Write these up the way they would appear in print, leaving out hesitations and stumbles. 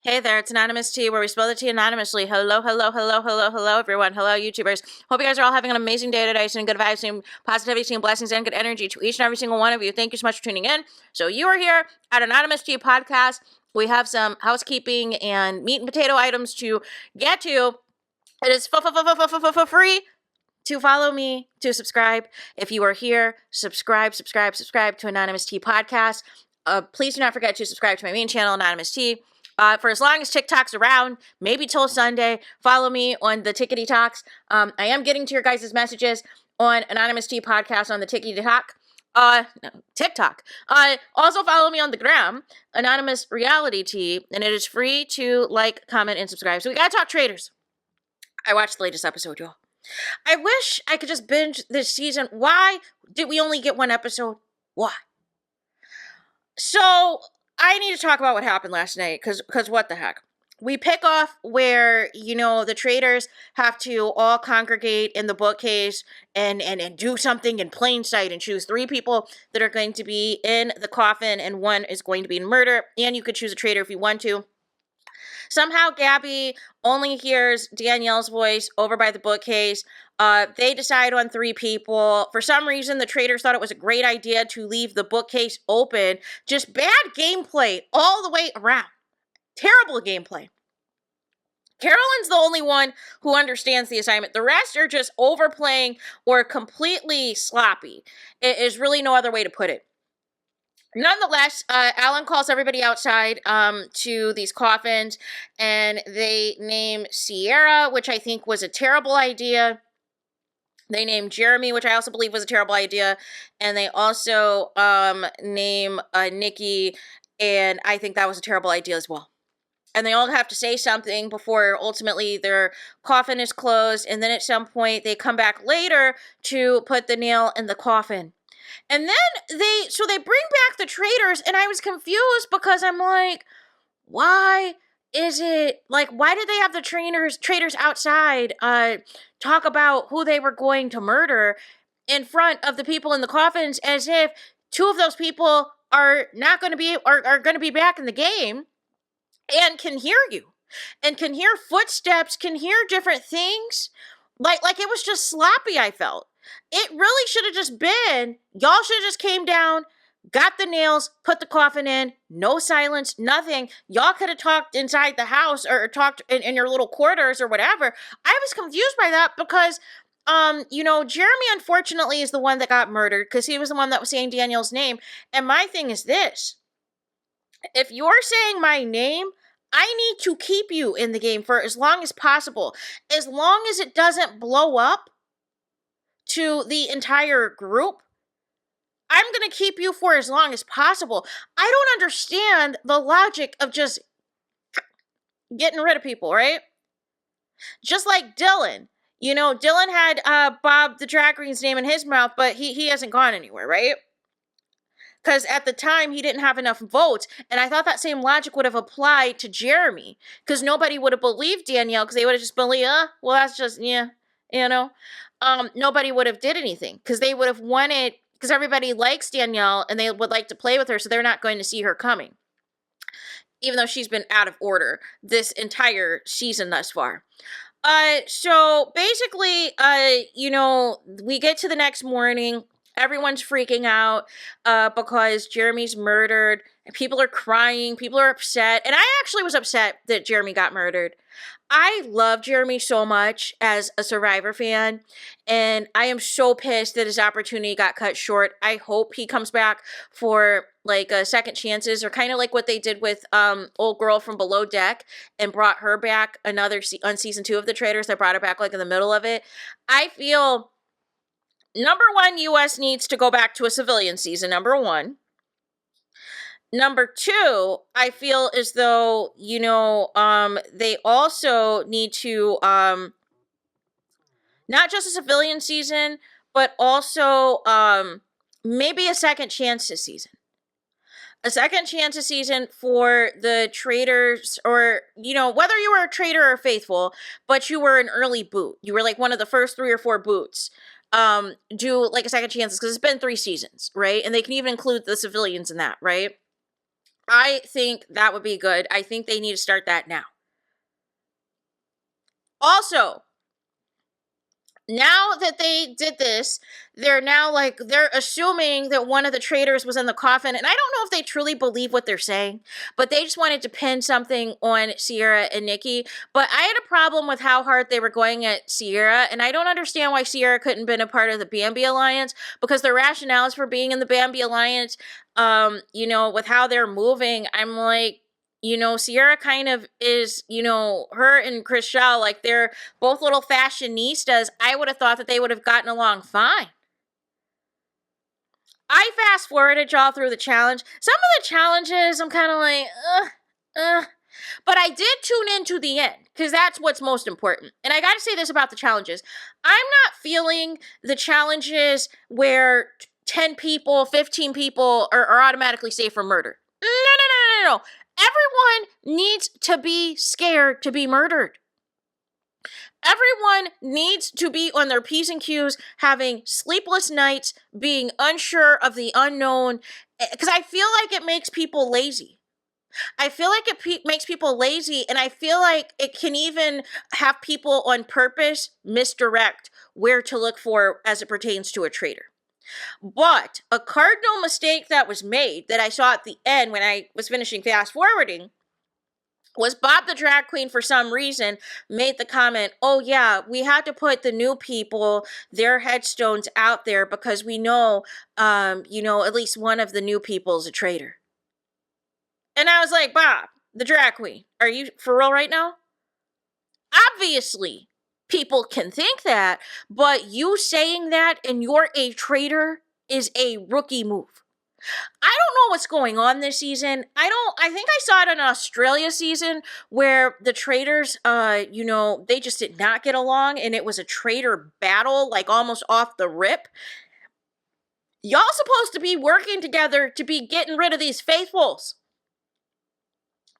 Hey there, it's Anonymous T, where we spill the tea anonymously. Hello, hello, hello, hello, hello, everyone. Hello, YouTubers. Hope you guys are all having an amazing day today, sending good vibes, sending positivity, sending blessings, and good energy to each and every single one of you. Thank you so much for tuning in. So you are here at Anonymous T Podcast. We have some housekeeping and meat and potato items to get to. It is free to follow me, to subscribe. If you are here, subscribe to Anonymous T Podcast. Please do not forget to subscribe to my main channel, Anonymous T. For as long as TikTok's around, maybe till Sunday, follow me on the Tickety Talks. I am getting to your guys' messages on Anonymous T Podcast on the Tickety Talk. No, TikTok. Also follow me on the gram, AnonymousRealityTV, and it is free to like, comment, and subscribe. So we gotta talk Traitors. I watched the latest episode, y'all. I wish I could just binge this season. Why did we only get one episode? Why? So I need to talk about what happened last night, because what the heck? We pick off where, the Traitors have to all congregate in the bookcase and do something in plain sight and choose 3 people that are going to be in the coffin and 1 is going to be in murder. And you could choose a traitor if you want to. Somehow Gabby only hears Danielle's voice over by the bookcase. They decide on 3 people. For some reason, the Traitors thought it was a great idea to leave the bookcase open. Just bad gameplay all the way around. Terrible gameplay. Carolyn's the only one who understands the assignment. The rest are just overplaying or completely sloppy. It is really no other way to put it. Nonetheless, Alan calls everybody outside to these coffins, and they name Sierra, which I think was a terrible idea. They name Jeremy, which I also believe was a terrible idea. And they also name Nikki, and I think that was a terrible idea as well. And they all have to say something before ultimately their coffin is closed. And then at some point, they come back later to put the nail in the coffin. And then they bring back the Traitors, and I was confused because I'm like, why is it, like, why did they have the Traitors outside talk about who they were going to murder in front of the people in the coffins, as if 2 of those people are not going to be, are going to be back in the game and can hear you and can hear footsteps, can hear different things. Like it was just sloppy, I felt. It really should have just been, y'all should have just came down, got the nails, put the coffin in, no silence, nothing. Y'all could have talked inside the house or talked in your little quarters or whatever. I was confused by that because, Jeremy, unfortunately, is the one that got murdered because he was the one that was saying Danielle's name. And my thing is this. If you're saying my name, I need to keep you in the game for as long as possible. As long as it doesn't blow up to the entire group, I'm going to keep you for as long as possible. I don't understand the logic of just getting rid of people, right? Just like Dylan. Dylan had Bob the Drag Queen's name in his mouth, but he hasn't gone anywhere, right? Because at the time, he didn't have enough votes. And I thought that same logic would have applied to Jeremy. Because nobody would have believed Danielle. Because they would have just believed, well, that's just, nobody would have did anything. Because they would have wanted, because everybody likes Danielle. And they would like to play with her. So they're not going to see her coming. Even though she's been out of order this entire season thus far. So basically, we get to the next morning. Everyone's freaking out because Jeremy's murdered. And people are crying. People are upset. And I actually was upset that Jeremy got murdered. I love Jeremy so much as a Survivor fan. And I am so pissed that his opportunity got cut short. I hope he comes back for like second chances, or kind of like what they did with old girl from Below Deck and brought her back on season 2 of the Traitors. They brought her back like in the middle of it. I feel... Number 1, U.S. needs to go back to a civilian season, number 1. Number 2, I feel as though, they also need to, not just a civilian season, but also maybe a second chance this season. A second chance this season for the Traitors, or, whether you were a traitor or faithful, but you were an early boot. You were like one of the first 3 or 4 boots. Do like a second chance, because it's been 3 seasons, right? And they can even include the civilians in that, right? I think that would be good. I think they need to start that now. Also, now that they did this, they're now like, they're assuming that one of the traitors was in the coffin. And I don't know if they truly believe what they're saying, but they just wanted to pin something on Sierra and Nikki. But I had a problem with how hard they were going at Sierra. And I don't understand why Sierra couldn't have been a part of the Bambi Alliance, because the rationales for being in the Bambi Alliance, with how they're moving, I'm like, Sierra kind of is, her and Chriselle, like, they're both little fashionistas. I would have thought that they would have gotten along fine. I fast forwarded y'all through the challenge. Some of the challenges, I'm kind of like, But I did tune in to the end, because that's what's most important. And I got to say this about the challenges. I'm not feeling the challenges where 10 people, 15 people are automatically safe from murder. No. Everyone needs to be scared to be murdered. Everyone needs to be on their P's and Q's, having sleepless nights, being unsure of the unknown, because I feel like it makes people lazy. I feel like it makes people lazy, and I feel like it can even have people on purpose misdirect where to look for as it pertains to a traitor. But a cardinal mistake that was made, that I saw at the end when I was finishing fast forwarding, was Bob the drag queen, for some reason, made the comment, oh yeah, we had to put the new people, their headstones out there, because we know, at least one of the new people is a traitor. And I was like, Bob, the drag queen, are you for real right now? Obviously, people can think that, but you saying that and you're a traitor is a rookie move. I don't know what's going on this season. I think I saw it in an Australia season where the traitors, they just did not get along, and it was a traitor battle, like almost off the rip. Y'all supposed to be working together to be getting rid of these faithfuls.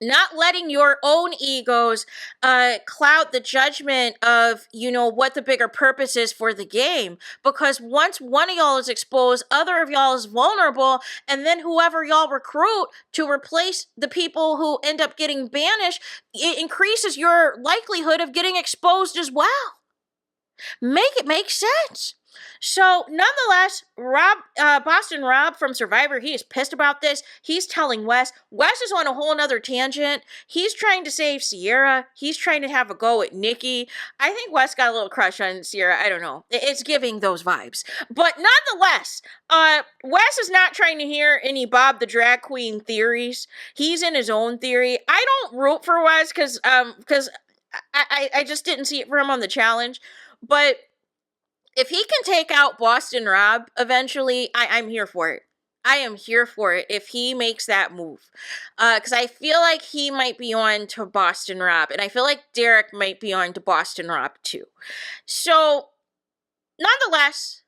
Not letting your own egos cloud the judgment of, what the bigger purpose is for the game. Because once one of y'all is exposed, other of y'all is vulnerable, and then whoever y'all recruit to replace the people who end up getting banished, it increases your likelihood of getting exposed as well. Make it make sense. So, nonetheless, Boston Rob from Survivor, he is pissed about this. He's telling Wes. Wes is on a whole nother tangent. He's trying to save Sierra. He's trying to have a go at Nikki. I think Wes got a little crush on Sierra. I don't know. It's giving those vibes. But nonetheless, Wes is not trying to hear any Bob the drag queen theories. He's in his own theory. I don't root for Wes because I just didn't see it for him on the challenge. But if he can take out Boston Rob eventually, I'm here for it. I am here for it if he makes that move. Because I feel like he might be on to Boston Rob. And I feel like Derek might be on to Boston Rob too. So, nonetheless,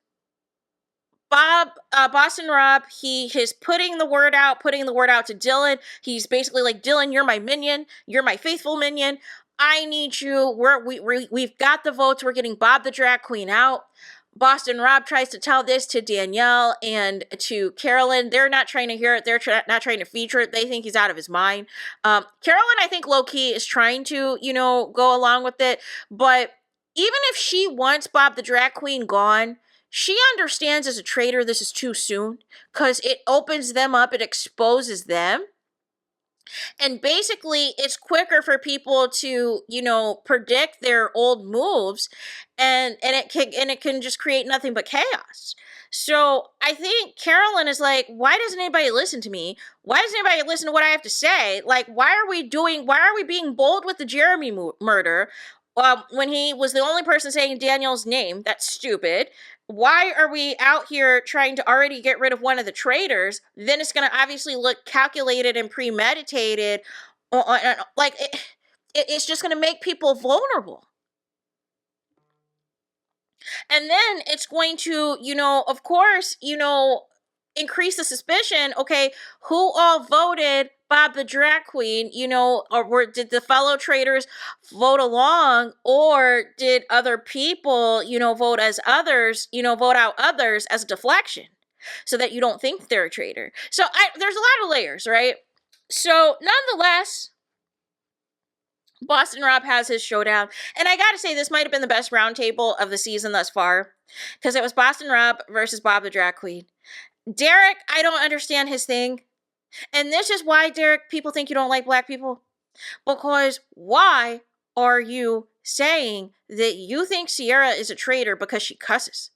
Boston Rob, he is putting the word out to Dylan. He's basically like, Dylan, you're my minion. You're my faithful minion. I need you. We've got the votes. We're getting Bob the drag queen out. Boston Rob tries to tell this to Danielle and to Carolyn. They're not trying to hear it. They're not trying to feature it. They think he's out of his mind. Carolyn, I think, low-key is trying to, go along with it. But even if she wants Bob the drag queen gone, she understands as a traitor this is too soon, because it opens them up. It exposes them. And basically, it's quicker for people to, predict their old moves, and it can just create nothing but chaos. So I think Carolyn is like, why doesn't anybody listen to me? Why doesn't anybody listen to what I have to say? Like, why are we being bold with the Jeremy murder? When he was the only person saying Daniel's name? That's stupid. Why are we out here trying to already get rid of one of the traitors? Then it's going to obviously look calculated and premeditated. Like, it's just going to make people vulnerable. And then it's going to, of course, increase the suspicion. Okay, who all voted Bob the drag queen, or did the fellow traitors vote along, or did other people, vote out others as a deflection so that you don't think they're a traitor. So there's a lot of layers, right? So, nonetheless, Boston Rob has his showdown. And I gotta say, this might have been the best roundtable of the season thus far. Because it was Boston Rob versus Bob the Drag Queen. Derek, I don't understand his thing. And this is why, Derek, people think you don't like black people. Because why are you saying that you think Sierra is a traitor because she cusses?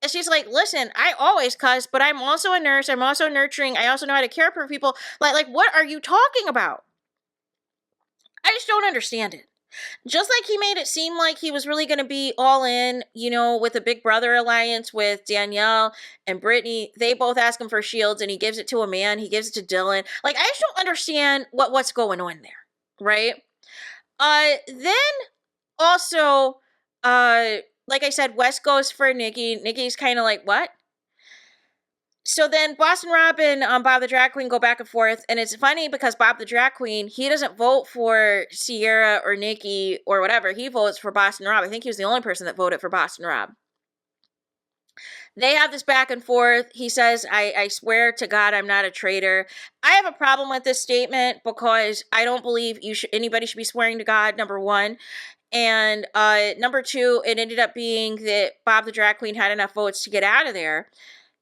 And she's like, listen, I always cuss, but I'm also a nurse. I'm also nurturing. I also know how to care for people. Like, what are you talking about? I just don't understand it. Just like he made it seem like he was really going to be all in, with the Big Brother alliance with Danielle and Brittany. They both ask him for shields and he gives it to a man. He gives it to Dylan. Like, I just don't understand what's going on there, right? Then also, like I said, Wes goes for Nikki. Nikki's kind of like, what? So then Boston Rob and Bob the Drag Queen go back and forth. And it's funny because Bob the Drag Queen, he doesn't vote for Sierra or Nikki or whatever. He votes for Boston Rob. I think he was the only person that voted for Boston Rob. They have this back and forth. He says, I swear to God, I'm not a traitor. I have a problem with this statement because I don't believe anybody should be swearing to God, number one. And number two, it ended up being that Bob the Drag Queen had enough votes to get out of there.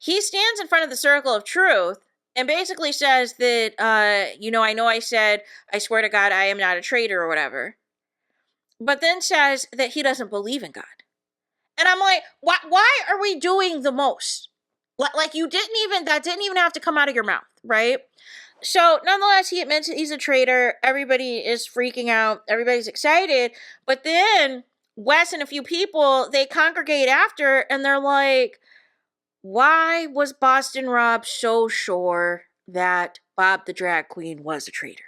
He stands in front of the circle of truth and basically says that, I know I said, I swear to God, I am not a traitor or whatever. But then says that he doesn't believe in God. And I'm like, why are we doing the most? Like that didn't even have to come out of your mouth, right? So nonetheless, he admits that he's a traitor. Everybody is freaking out. Everybody's excited. But then Wes and a few people, they congregate after and they're like, why was Boston Rob so sure that Bob the Drag Queen was a traitor?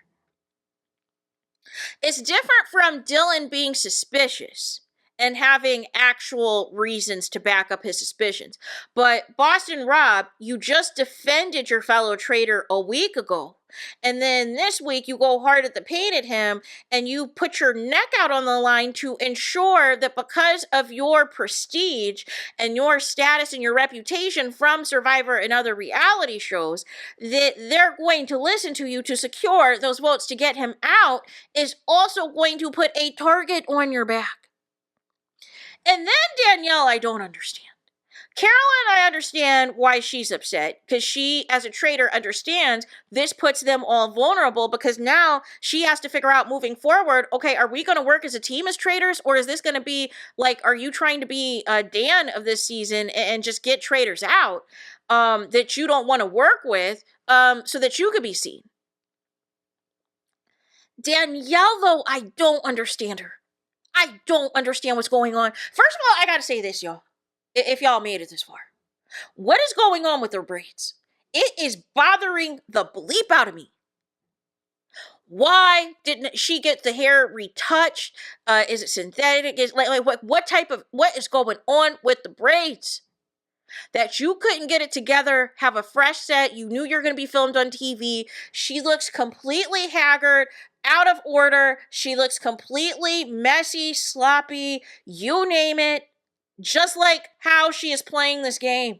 It's different from Dylan being suspicious and having actual reasons to back up his suspicions. But Boston Rob, you just defended your fellow traitor a week ago. And then this week you go hard at the paint at him and you put your neck out on the line to ensure that because of your prestige and your status and your reputation from Survivor and other reality shows, that they're going to listen to you to secure those votes to get him out is also going to put a target on your back. And then Danielle, I don't understand. Carolyn, I understand why she's upset, because she, as a traitor, understands this puts them all vulnerable, because now she has to figure out moving forward, okay, are we going to work as a team as traitors, or is this going to be, like, are you trying to be Dan of this season and just get traitors out that you don't want to work with so that you could be seen? Danielle, though, I don't understand her. I don't understand what's going on. First of all, I gotta say this, y'all. If y'all made it this far. What is going on with her braids? It is bothering the bleep out of me. Why didn't she get the hair retouched? Is it synthetic? What is going on with the braids? That you couldn't get it together, have a fresh set, you knew you were going to be filmed on TV. She looks completely haggard, out of order. She looks completely messy, sloppy, you name it. Just like how she is playing this game.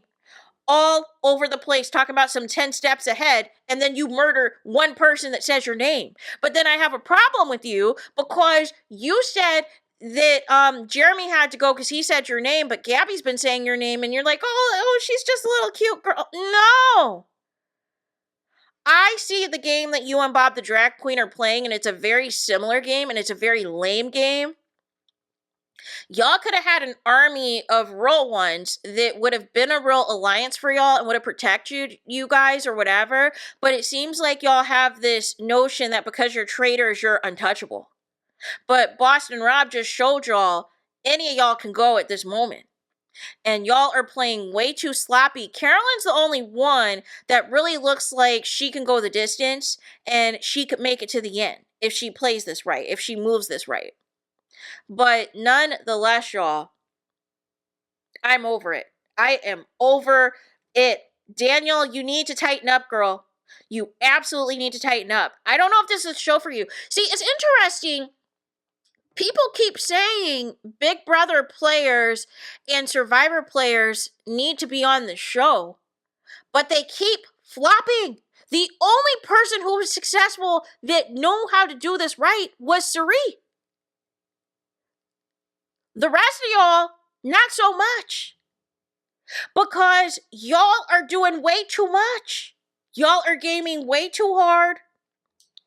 All over the place, talking about some 10 steps ahead, and then you murder one person that says your name. But then I have a problem with you because you said that Jeremy had to go because he said your name, but Gabby's been saying your name, and you're like, oh, she's just a little cute girl. No. I see the game that you and Bob the Drag Queen are playing, and it's a very similar game, and it's a very lame game. Y'all could have had an army of real ones that would have been a real alliance for y'all and would have protected you guys or whatever. But it seems like y'all have this notion that because you're traitors, you're untouchable. But Boston Rob just showed y'all any of y'all can go at this moment. And y'all are playing way too sloppy. Carolyn's the only one that really looks like she can go the distance and she could make it to the end if she plays this right, if she moves this right. But nonetheless, y'all, I'm over it. I am over it. Daniel, you need to tighten up, girl. You absolutely need to tighten up. I don't know if this is a show for you. See, it's interesting. People keep saying Big Brother players and Survivor players need to be on the show, but they keep flopping. The only person who was successful that knew how to do this right was Cirie. The rest of y'all, not so much. Because y'all are doing way too much. Y'all are gaming way too hard.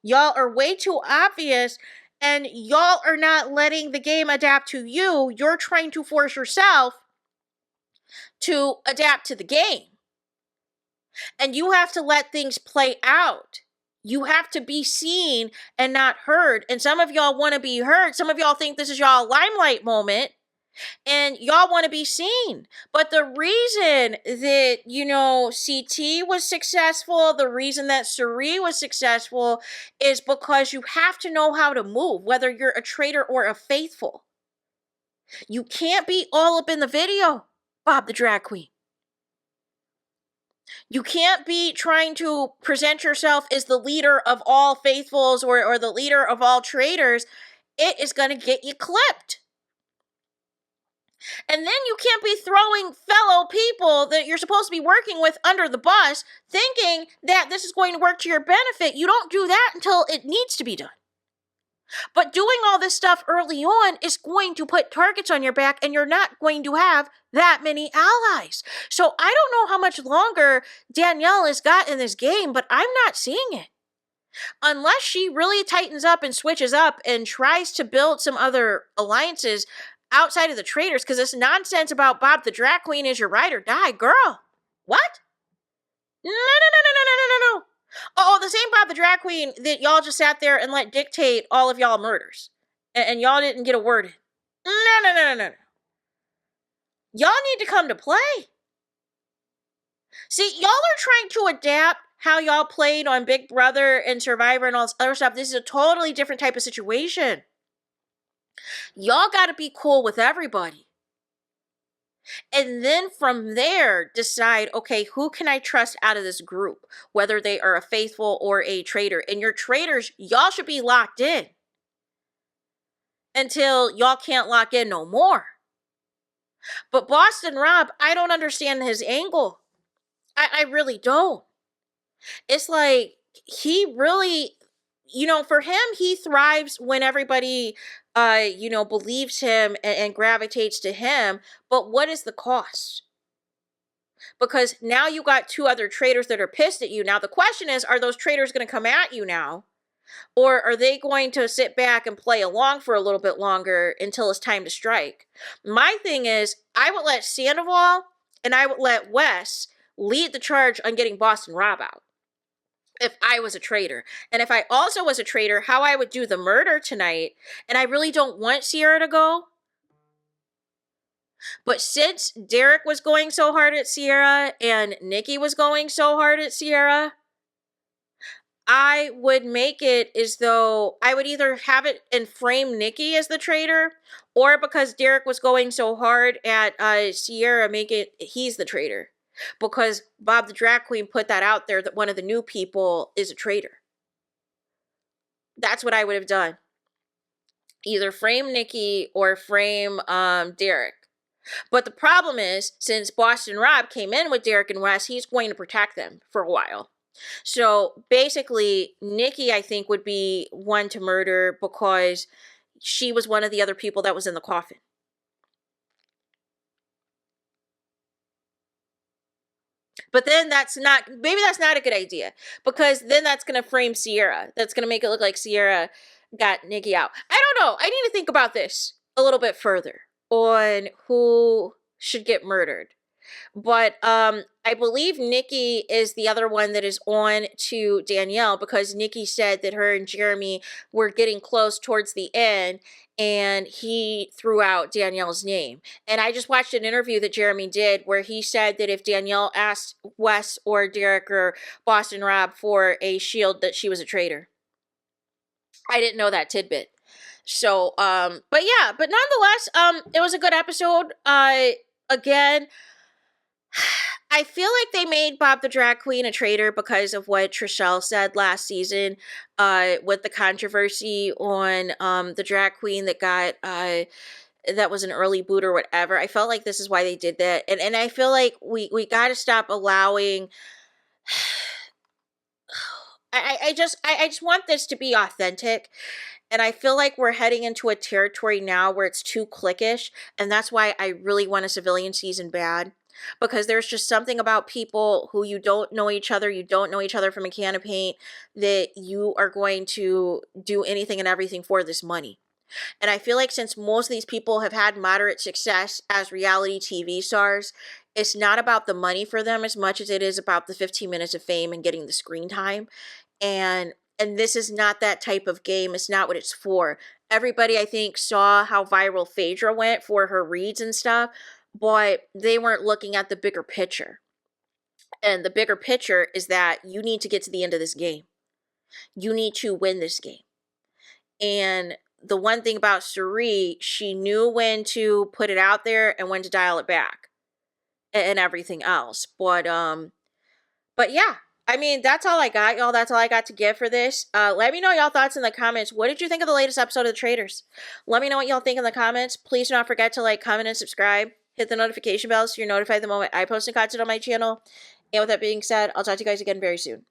Y'all are way too obvious. And y'all are not letting the game adapt to you. You're trying to force yourself to adapt to the game. And you have to let things play out. You have to be seen and not heard. And some of y'all want to be heard. Some of y'all think this is y'all limelight moment. And y'all want to be seen. But the reason that, CT was successful, the reason that Cirie was successful is because you have to know how to move, whether you're a traitor or a faithful. You can't be all up in the video, Bob the Drag Queen. You can't be trying to present yourself as the leader of all faithfuls or the leader of all traitors. It is going to get you clipped. And then you can't be throwing fellow people that you're supposed to be working with under the bus, thinking that this is going to work to your benefit. You don't do that until it needs to be done. But doing all this stuff early on is going to put targets on your back, and you're not going to have that many allies. So I don't know how much longer Danielle has got in this game, but I'm not seeing it. Unless she really tightens up and switches up and tries to build some other alliances outside of the Traitors, because this nonsense about Bob the Drag Queen is your ride or die, girl. What? No. Oh, the same Bob the Drag Queen that y'all just sat there and let dictate all of y'all murders. And y'all didn't get a word in. No. Y'all need to come to play. See, y'all are trying to adapt how y'all played on Big Brother and Survivor and all this other stuff. This is a totally different type of situation. Y'all got to be cool with everybody. And then from there, decide, okay, who can I trust out of this group? Whether they are a faithful or a traitor. And your traitors, y'all should be locked in. Until y'all can't lock in no more. But Boston Rob, I don't understand his angle. I really don't. It's like, he really, for him, he thrives when everybody believes him and gravitates to him. But what is the cost? Because now you got two other traitors that are pissed at you. Now the question is, are those traitors going to come at you now? Or are they going to sit back and play along for a little bit longer until it's time to strike? My thing is, I would let Sandoval and I would let Wes lead the charge on getting Boston Rob out. If I was a traitor. And if I also was a traitor, how I would do the murder tonight. And I really don't want Sierra to go. But since Derek was going so hard at Sierra and Nikki was going so hard at Sierra, I would make it as though I would either have it and frame Nikki as the traitor, or because Derek was going so hard at Sierra, make it he's the traitor. Because Bob the Drag Queen put that out there that one of the new people is a traitor. That's what I would have done. Either frame Nikki or frame Derek. But the problem is, since Boston Rob came in with Derek and Wes, he's going to protect them for a while. So basically, Nikki, I think, would be one to murder because she was one of the other people that was in the coffin. But then maybe that's not a good idea. Because then that's going to frame Sierra. That's going to make it look like Sierra got Nikki out. I don't know. I need to think about this a little bit further on who should get murdered. But I believe Nikki is the other one that is on to Danielle, because Nikki said that her and Jeremy were getting close towards the end and he threw out Danielle's name. And I just watched an interview that Jeremy did where he said that if Danielle asked Wes or Derek or Boston Rob for a shield, that she was a traitor. I didn't know that tidbit. So, but nonetheless, it was a good episode. Again, I feel like they made Bob the Drag Queen a traitor because of what Trishelle said last season, with the controversy on the drag queen that got that was an early boot or whatever. I felt like this is why they did that, and I feel like we got to stop allowing I just want this to be authentic. And I feel like we're heading into a territory now where it's too cliquish. And that's why I really want a civilian season bad. Because there's just something about people who you don't know each other, you don't know each other from a can of paint, that you are going to do anything and everything for this money. And I feel like since most of these people have had moderate success as reality TV stars, it's not about the money for them as much as it is about the 15 minutes of fame and getting the screen time. And this is not that type of game. It's not what it's for. Everybody, I think, saw how viral Phaedra went for her reads and stuff, but they weren't looking at the bigger picture. And the bigger picture is that you need to get to the end of this game. You need to win this game. And the one thing about Suri, she knew when to put it out there and when to dial it back and everything else. But yeah, I mean, that's all I got, y'all. That's all I got to give for this. Let me know y'all thoughts in the comments. What did you think of the latest episode of The Traitors? Let me know what y'all think in the comments. Please do not forget to like, comment, and subscribe. Hit the notification bell so you're notified the moment I post new content on my channel. And with that being said, I'll talk to you guys again very soon.